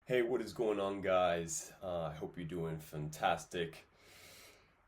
Hey, what is going on, guys? I hope you're doing fantastic.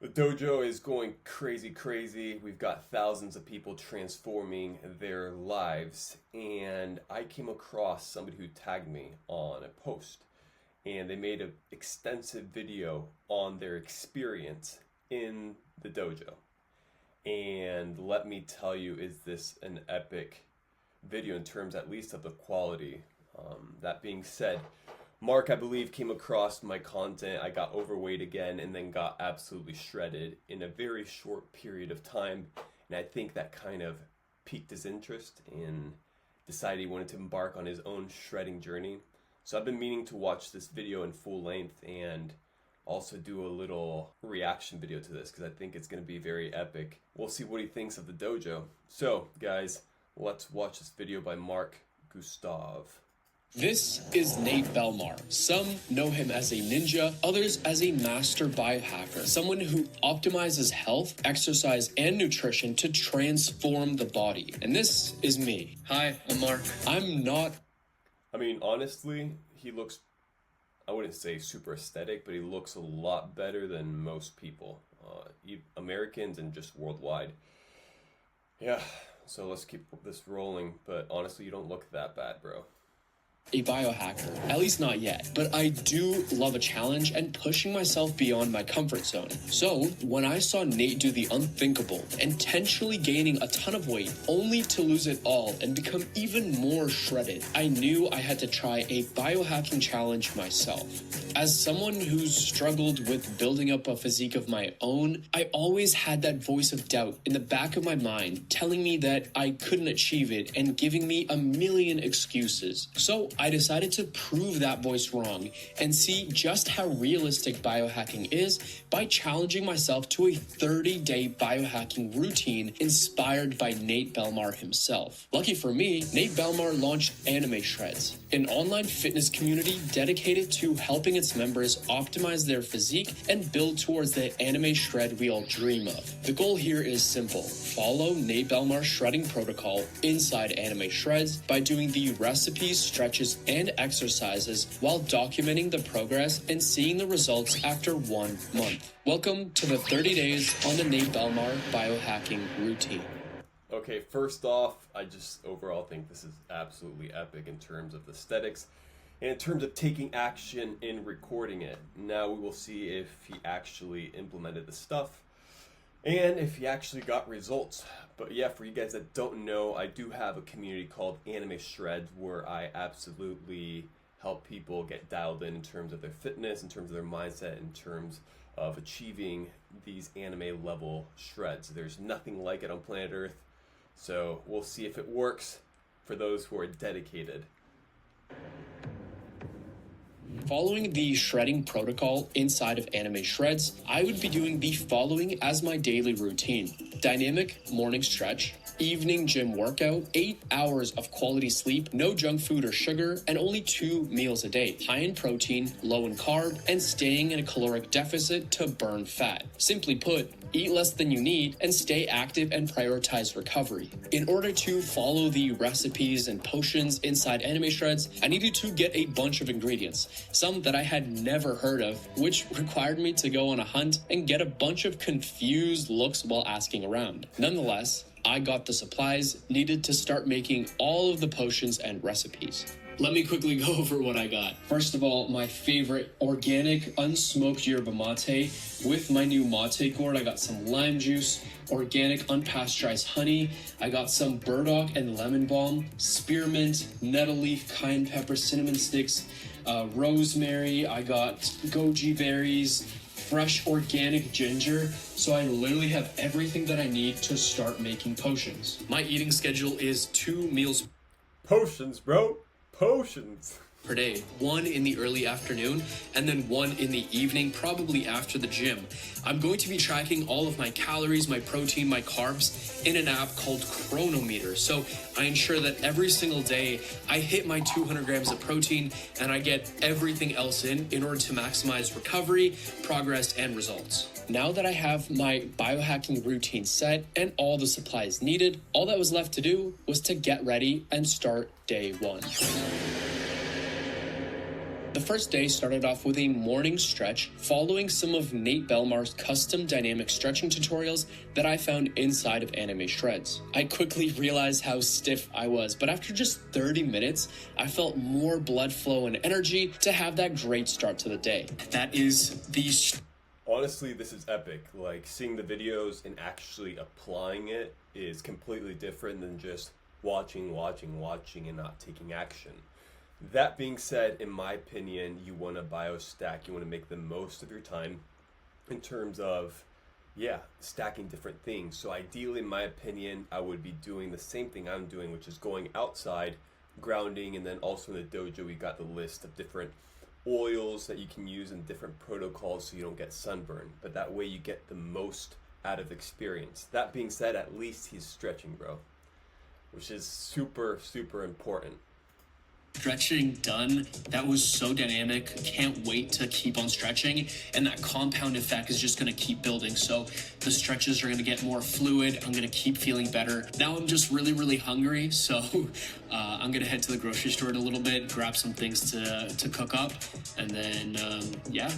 The dojo is going crazy. We've got thousands of people transforming their lives, and I came across somebody who tagged me on a post, and they made an extensive video on their experience in the dojo. And let me tell you, is this an epic video in terms at least of the quality? That being said, Mark, I believe, came across my content. I got overweight again and then got absolutely shredded in a very short period of time. And I think that kind of piqued his interest and decided he wanted to embark on his own shredding journey. So I've been meaning to watch this video in full length and also do a little reaction video to this because I think it's going to be very epic. We'll see what he thinks of the dojo. So, guys, let's watch this video by Mark Gustav. This is Nate Belmar. Some know him as a ninja, others as a master biohacker, someone who optimizes health, exercise, and nutrition to transform the body. And this is me. Hi, I'm Mark. Honestly, he looks, I wouldn't say super aesthetic, but he looks a lot better than most people, Americans and just worldwide. Yeah, so let's keep this rolling, but honestly, you don't look that bad, bro. A biohacker, at least not yet, but I do love a challenge and pushing myself beyond my comfort zone. So when I saw Nate do the unthinkable, intentionally gaining a ton of weight only to lose it all and become even more shredded, I knew I had to try a biohacking challenge myself. As someone who's struggled with building up a physique of my own, I always had that voice of doubt in the back of my mind telling me that I couldn't achieve it and giving me a million excuses. So I decided to prove that voice wrong and see just how realistic biohacking is by challenging myself to a 30-day biohacking routine inspired by Nate Belmar himself. Lucky for me, Nate Belmar launched Anime Shreds, an online fitness community dedicated to helping its members optimize their physique and build towards the anime shred we all dream of. The goal here is simple. Follow Nate Belmar's shredding protocol inside Anime Shreds by doing the recipes, stretches, and exercises while documenting the progress and seeing the results after 1 month. Welcome to the 30 days on the Nate Belmar Biohacking Routine. Okay, first off, I just overall think this is absolutely epic in terms of the aesthetics and in terms of taking action in recording it. Now we will see if he actually implemented the stuff and if he actually got results. But yeah, for you guys that don't know, I do have a community called Anime Shreds where I absolutely help people get dialed in terms of their fitness, in terms of their mindset, in terms of achieving these anime level shreds. There's nothing like it on planet Earth, so we'll see if it works for those who are dedicated. Following the shredding protocol inside of Anime Shreds, I would be doing the following as my daily routine. Dynamic morning stretch, evening gym workout, 8 hours of quality sleep, no junk food or sugar, and only 2 meals a day. High in protein, low in carb, and staying in a caloric deficit to burn fat. Simply put, eat less than you need and stay active and prioritize recovery. In order to follow the recipes and potions inside Anime Shreds, I needed to get a bunch of ingredients, some that I had never heard of, which required me to go on a hunt and get a bunch of confused looks while asking around. Nonetheless, I got the supplies needed to start making all of the potions and recipes. Let me quickly go over what I got. First of all, my favorite organic unsmoked yerba mate. With my new mate gourd, I got some lime juice, organic unpasteurized honey. I got some burdock and lemon balm, spearmint, nettle leaf, cayenne pepper, cinnamon sticks, rosemary. I got goji berries, fresh organic ginger. So I literally have everything that I need to start making potions. My eating schedule is 2 meals Potions, bro. Potions. per day, 1 in the early afternoon and then 1 in the evening, probably after the gym. I'm going to be tracking all of my calories, my protein, my carbs in an app called Chronometer. So I ensure that every single day I hit my 200 grams of protein and I get everything else in order to maximize recovery, progress, and results. Now that I have my biohacking routine set and all the supplies needed, all that was left to do was to get ready and start day 1. The first day started off with a morning stretch, following some of Nate Belmar's custom dynamic stretching tutorials that I found inside of Anime Shreds. I quickly realized how stiff I was, but after just 30 minutes, I felt more blood flow and energy to have that great start to the day. That is the... Honestly, this is epic. Like, seeing the videos and actually applying it is completely different than just watching, and not taking action. That being said, in my opinion, you want to biostack. You want to make the most of your time in terms of, stacking different things. So ideally, in my opinion, I would be doing the same thing I'm doing, which is going outside, grounding, and then also in the dojo, we got the list of different oils that you can use and different protocols so you don't get sunburn. But that way you get the most out of the experience. That being said, at least he's stretching, bro, which is super, super important. Stretching done. That was so dynamic. Can't wait to keep on stretching, and that compound effect is just going to keep building. So the stretches are going to get more fluid. I'm going to keep feeling better. Now I'm just really hungry, so I'm going to head to the grocery store in a little bit, grab some things to cook up, and then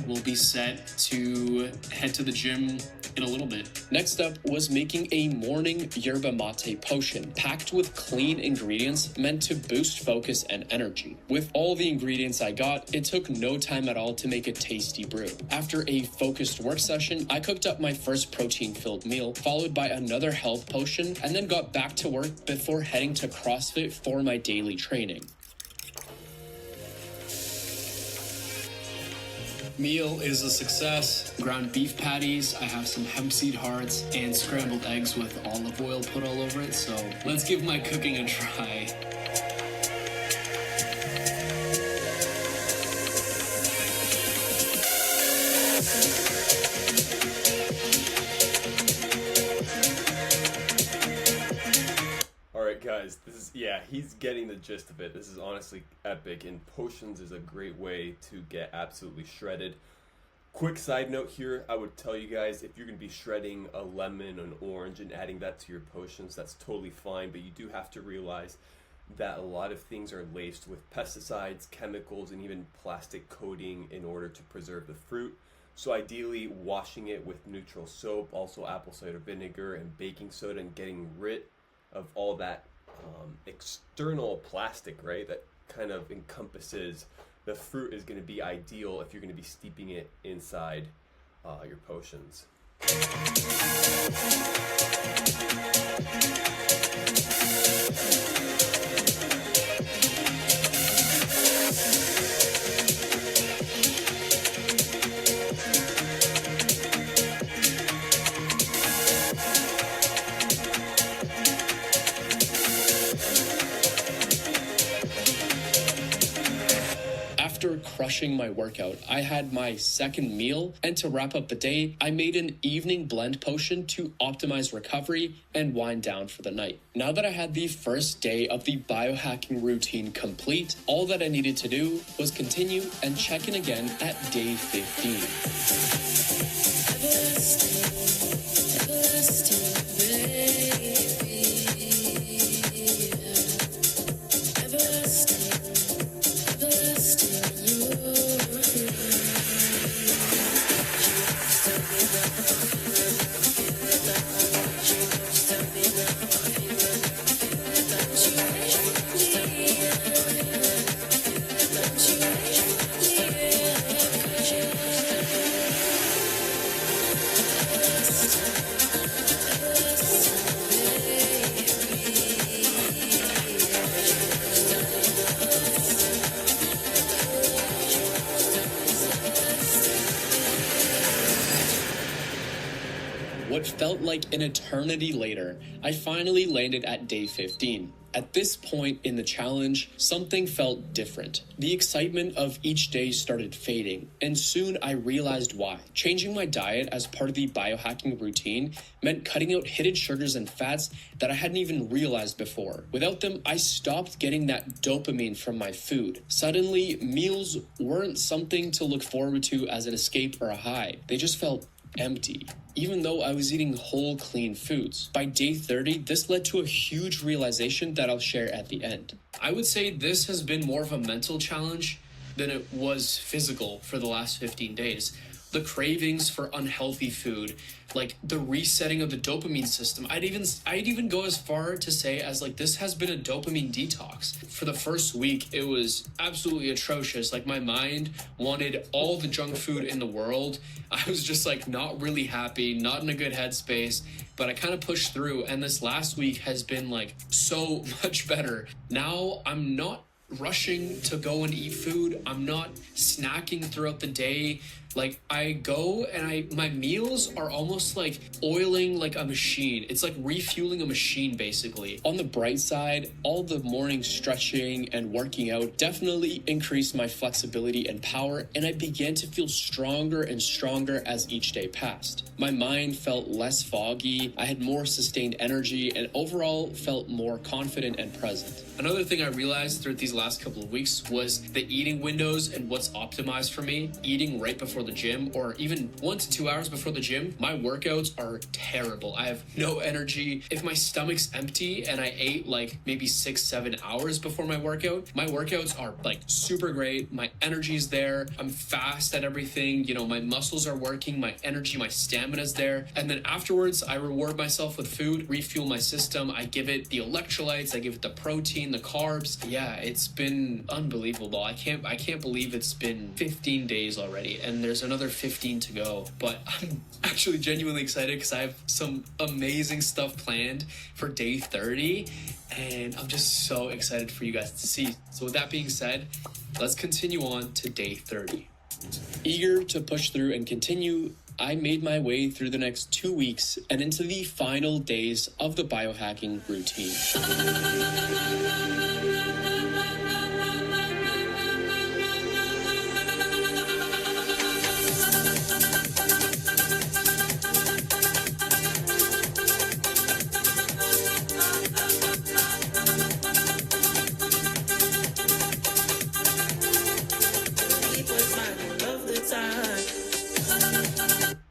we'll be set to head to the gym in a little bit. Next up was making a morning yerba mate potion packed with clean ingredients meant to boost focus and energy. With all the ingredients I got, it took no time at all to make a tasty brew. After a focused work session, I cooked up my first protein-filled meal, followed by another health potion, and then got back to work before heading to CrossFit for my daily training. Meal is a success. Ground beef patties, I have some hemp seed hearts, and scrambled eggs with olive oil put all over it, so let's give my cooking a try. Guys, this is, he's getting the gist of it. This is honestly epic, and potions is a great way to get absolutely shredded. Quick side note here, I would tell you guys, if you're going to be shredding a lemon, an orange, and adding that to your potions, that's totally fine, but you do have to realize that a lot of things are laced with pesticides, chemicals, and even plastic coating in order to preserve the fruit. So ideally, washing it with neutral soap, also apple cider vinegar and baking soda, and getting rid of all that external plastic, right, that kind of encompasses the fruit is going to be ideal if you're going to be steeping it inside your potions. After crushing my workout, I had my second meal, and to wrap up the day, I made an evening blend potion to optimize recovery and wind down for the night. Now that I had the first day of the biohacking routine complete, all that I needed to do was continue and check in again at day 15. What felt like an eternity later, I finally landed at day 15. At this point in the challenge, something felt different. The excitement of each day started fading, and soon I realized why. Changing my diet as part of the biohacking routine meant cutting out hidden sugars and fats that I hadn't even realized before. Without them, I stopped getting that dopamine from my food. Suddenly, meals weren't something to look forward to as an escape or a high. They just felt empty, even though I was eating whole, clean foods. By day 30, this led to a huge realization that I'll share at the end. I would say this has been more of a mental challenge than it was physical for the last 15 days. The cravings for unhealthy food, like the resetting of the dopamine system. I'd even go as far to say as like this has been a dopamine detox. For the first week, it was absolutely atrocious. Like my mind wanted all the junk food in the world. I was just like not really happy, not in a good headspace, but I kind of pushed through, and this last week has been like so much better. Now I'm not rushing to go and eat food. I'm not snacking throughout the day. Like I go and my meals are almost like oiling like a machine. It's like refueling a machine basically. On the bright side, all the morning stretching and working out definitely increased my flexibility and power, and I began to feel stronger and stronger as each day passed. My mind felt less foggy, I had more sustained energy, and overall felt more confident and present. Another thing I realized throughout these last couple of weeks was the eating windows and what's optimized for me. Eating right before the gym, or even 1 to 2 hours before the gym, my workouts are terrible. I have no energy. If my stomach's empty and I ate like maybe 6-7 hours before my workouts are like super great. My energy's there. I'm fast at everything. You know, my muscles are working, my energy, my stamina's there. And then afterwards, I reward myself with food, refuel my system. I give it the electrolytes, I give it the protein, the carbs. Yeah, it's been unbelievable. I can't believe it's been 15 days already, and there's another 15 to go. But I'm actually genuinely excited because I have some amazing stuff planned for day 30, and I'm just so excited for you guys to see. So with that being said, let's continue on to day 30. Eager to push through and continue, I made my way through the next 2 weeks and into the final days of the biohacking routine.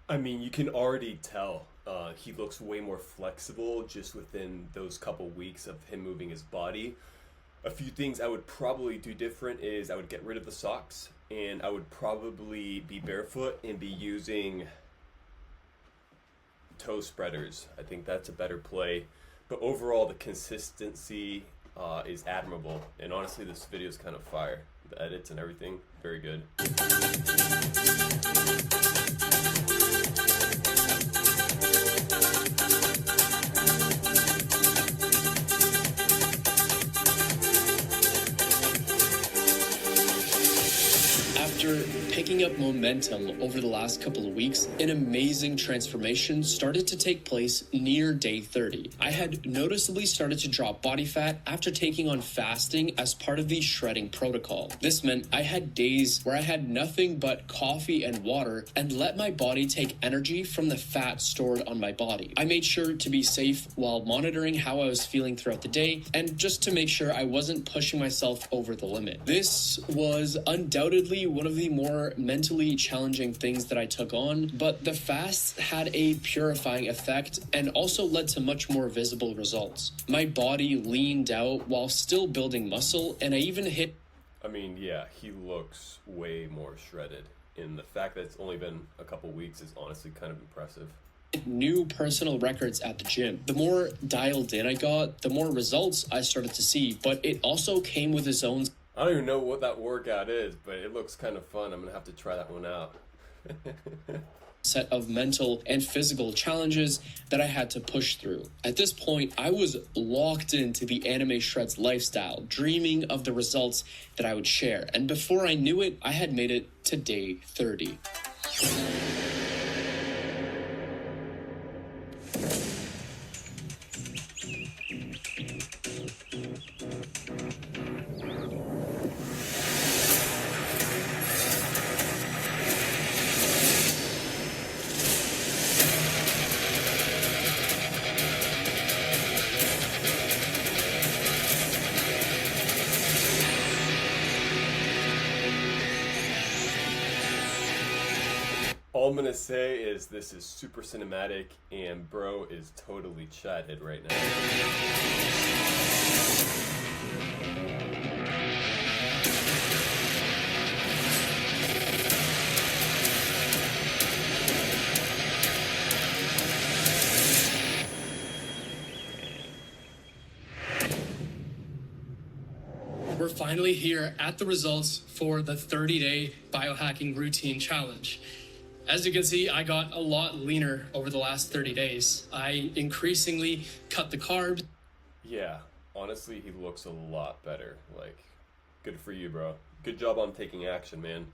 I mean, you can already tell he looks way more flexible just within those couple weeks of him moving his body. A few things I would probably do different is I would get rid of the socks, and I would probably be barefoot and be using toe spreaders. I think that's a better play. But overall, the consistency is admirable. And honestly, this video is kind of fire. The edits and everything, very good. After picking up momentum over the last couple of weeks, an amazing transformation started to take place near day 30. I had noticeably started to drop body fat after taking on fasting as part of the shredding protocol. This meant I had days where I had nothing but coffee and water and let my body take energy from the fat stored on my body. I made sure to be safe while monitoring how I was feeling throughout the day, and just to make sure I wasn't pushing myself over the limit. This was undoubtedly one of the more mentally challenging things that I took on, but the fast had a purifying effect and also led to much more visible results. My body leaned out while still building muscle, and I even hit... I mean, yeah, he looks way more shredded, and the fact that it's only been a couple weeks is honestly kind of impressive. New personal records at the gym. The more dialed in I got, the more results I started to see, but it also came with its own... I don't even know what that workout is, but it looks kind of fun. I'm going to have to try that one out. set of mental and physical challenges that I had to push through. At this point, I was locked into the Anime Shreds lifestyle, dreaming of the results that I would share. And before I knew it, I had made it to day 30. All I'm gonna say is this is super cinematic, and bro is totally chatted right now. finally here at the results for the 30-day biohacking routine challenge. As you can see, I got a lot leaner over the last 30 days. I increasingly cut the carbs. Yeah, honestly, he looks a lot better. Like, good for you, bro. Good job on taking action, man.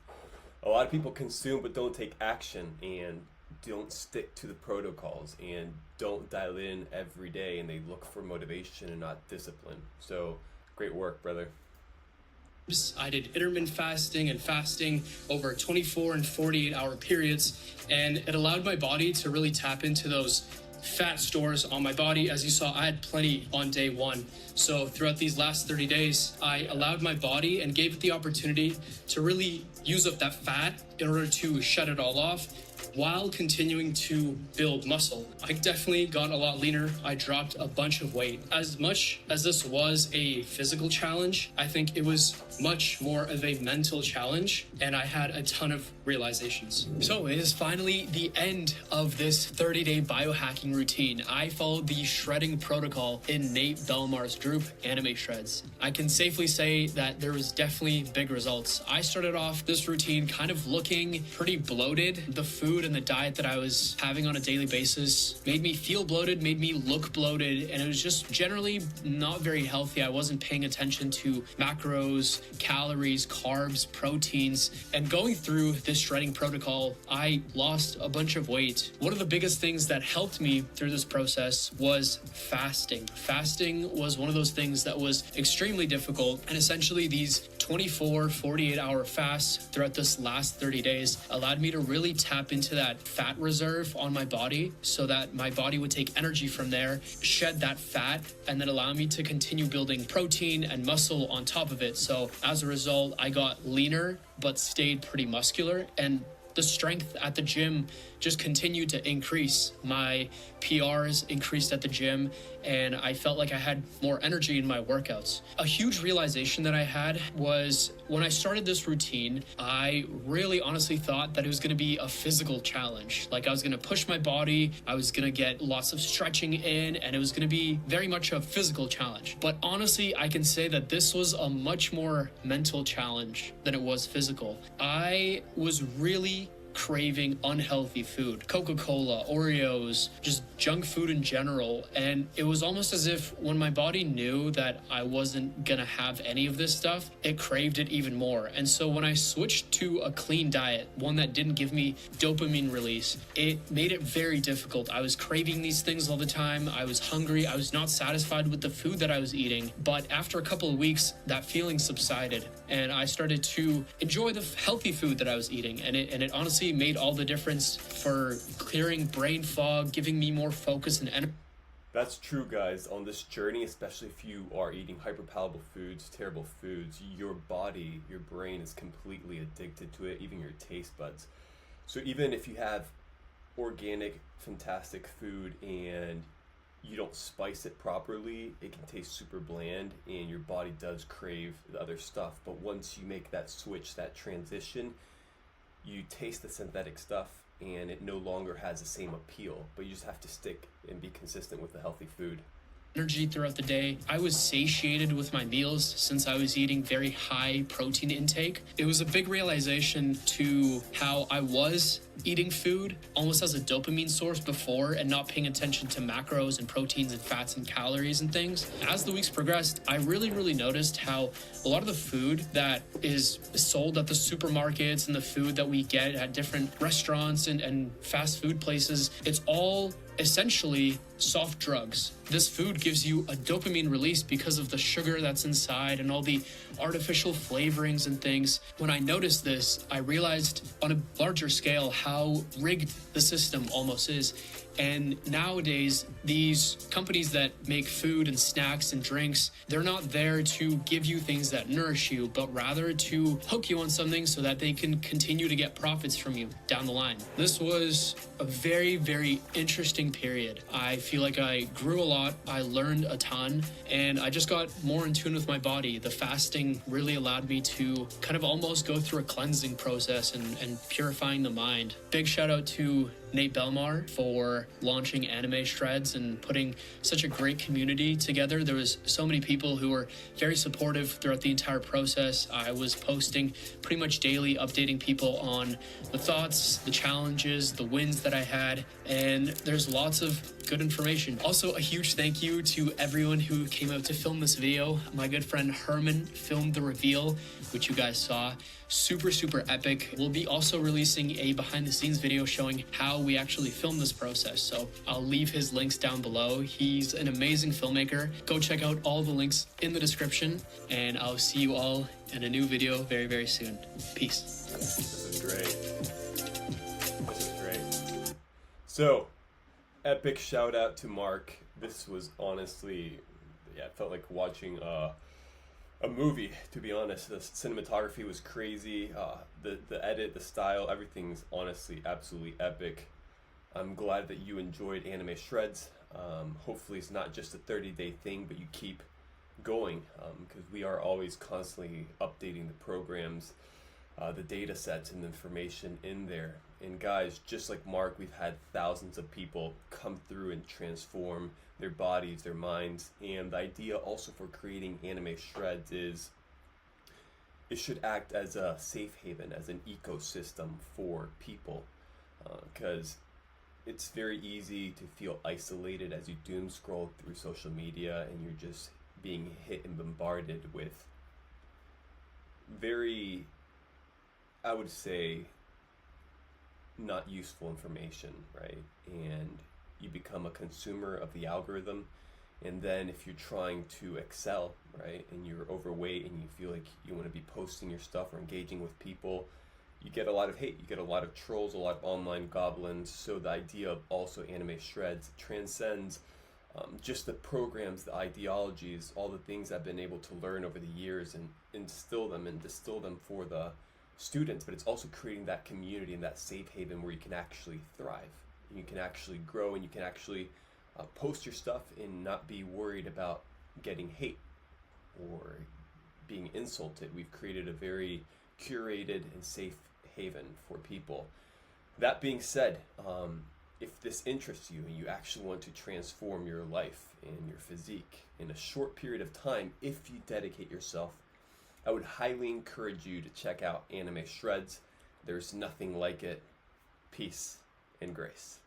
A lot of people consume but don't take action and don't stick to the protocols and don't dial in every day, and they look for motivation and not discipline. So, great work, brother. I did intermittent fasting and fasting over 24 and 48 hour periods, and it allowed my body to really tap into those fat stores on my body. As you saw, I had plenty on day one. So throughout these last 30 days, I allowed my body and gave it the opportunity to really use up that fat in order to shut it all off while continuing to build muscle. I definitely got a lot leaner. I dropped a bunch of weight. As much as this was a physical challenge, I think it was much more of a mental challenge, and I had a ton of realizations. So it is finally the end of this 30-day biohacking routine. I followed the shredding protocol in Nate Belmar's group, Anime Shreds. I can safely say that there was definitely big results. I started off this routine kind of looking pretty bloated. The food and the diet that I was having on a daily basis made me feel bloated, made me look bloated, and it was just generally not very healthy. I wasn't paying attention to macros, calories, carbs, proteins, and going through this shredding protocol, I lost a bunch of weight. One of the biggest things that helped me through this process was fasting. Fasting was one of those things that was extremely difficult, and essentially these 24, 48 hour fasts throughout this last 30 days allowed me to really tap into that fat reserve on my body so that my body would take energy from there, shed that fat, and then allow me to continue building protein and muscle on top of it. So as a result, I got leaner but stayed pretty muscular, and the strength at the gym just continued to increase. My PRs increased at the gym, and I felt like I had more energy in my workouts. A huge realization that I had was when I started this routine, I really honestly thought that it was going to be a physical challenge. Like I was going to push my body, I was going to get lots of stretching in, and it was going to be very much a physical challenge. But honestly, I can say that this was a much more mental challenge than it was physical. I was really craving unhealthy food, Coca-Cola, Oreos, just junk food in general. And it was almost as if when my body knew that I wasn't gonna have any of this stuff, it craved it even more. And so when I switched to a clean diet, one that didn't give me dopamine release, it made it very difficult. I was craving these things all the time. I was hungry. I was not satisfied with the food that I was eating. But after a couple of weeks, that feeling subsided, and I started to enjoy the healthy food that I was eating. And it honestly made all the difference for clearing brain fog, giving me more focus and energy. That's true, guys. On this journey, especially if you are eating hyperpalatable foods, terrible foods, your body, your brain is completely addicted to it, even your taste buds. So even if you have organic, fantastic food and you don't spice it properly, it can taste super bland and your body does crave the other stuff. But once you make that switch, that transition, you taste the synthetic stuff and it no longer has the same appeal, but you just have to stick and be consistent with the healthy food. Energy throughout the day. I was satiated with my meals since I was eating very high protein intake. It was a big realization to how I was eating food almost as a dopamine source before and not paying attention to macros and proteins and fats and calories and things. As the weeks progressed, I really noticed how a lot of the food that is sold at the supermarkets and the food that we get at different restaurants and fast food places, it's all essentially soft drugs. This food gives you a dopamine release because of the sugar that's inside and all the artificial flavorings and things. When I noticed this, I realized on a larger scale how rigged the system almost is. And nowadays, these companies that make food and snacks and drinks, they're not there to give you things that nourish you, but rather to hook you on something so that they can continue to get profits from you down the line. This was a very interesting period. I feel like I grew a lot, I learned a ton, and I just got more in tune with my body. The fasting really allowed me to kind of almost go through a cleansing process and purifying the mind. Big shout out to Nate Belmar for launching Anime Shreds and putting such a great community together. There was so many people who were very supportive throughout the entire process. I was posting pretty much daily, updating people on the thoughts, the challenges, the wins that I had, and there's lots of good information. Also, a huge thank you to everyone who came out to film this video. My good friend Herman filmed the reveal, which you guys saw. Super, super epic. We'll be also releasing a behind the scenes video showing how we actually filmed this process. So I'll leave his links down below. He's an amazing filmmaker. Go check out all the links in the description, and I'll see you all in a new video very, very soon. Peace. This is great. This is great. So, epic shout out to Mark. This was honestly, it felt like watching a movie, to be honest. The cinematography was crazy. The edit, the style, everything's honestly absolutely epic. I'm glad that you enjoyed Anime Shreds. Hopefully it's not just a 30-day thing, but you keep going, because we are always constantly updating the programs, the data sets and information in there. And guys, just like Mark, we've had thousands of people come through and transform their bodies, their minds. And the idea also for creating Anime Shreds is it should act as a safe haven, as an ecosystem for people, because it's very easy to feel isolated as you doom scroll through social media and you're just being hit and bombarded with very, I would say, not useful information, right? And you become a consumer of the algorithm. And then if you're trying to excel, right, and you're overweight and you feel like you want to be posting your stuff or engaging with people, you get a lot of hate, you get a lot of trolls, a lot of online goblins. So the idea of also Anime Shreds transcends just the programs, the ideologies, all the things I've been able to learn over the years and instill them and distill them for the students. But it's also creating that community and that safe haven where you can actually thrive, you can actually grow, and you can actually post your stuff and not be worried about getting hate or being insulted. We've created a very curated and safe haven for people. That being said, if this interests you and you actually want to transform your life and your physique in a short period of time, if you dedicate yourself, I would highly encourage you to check out Anime Shreds. There's nothing like it. Peace and grace.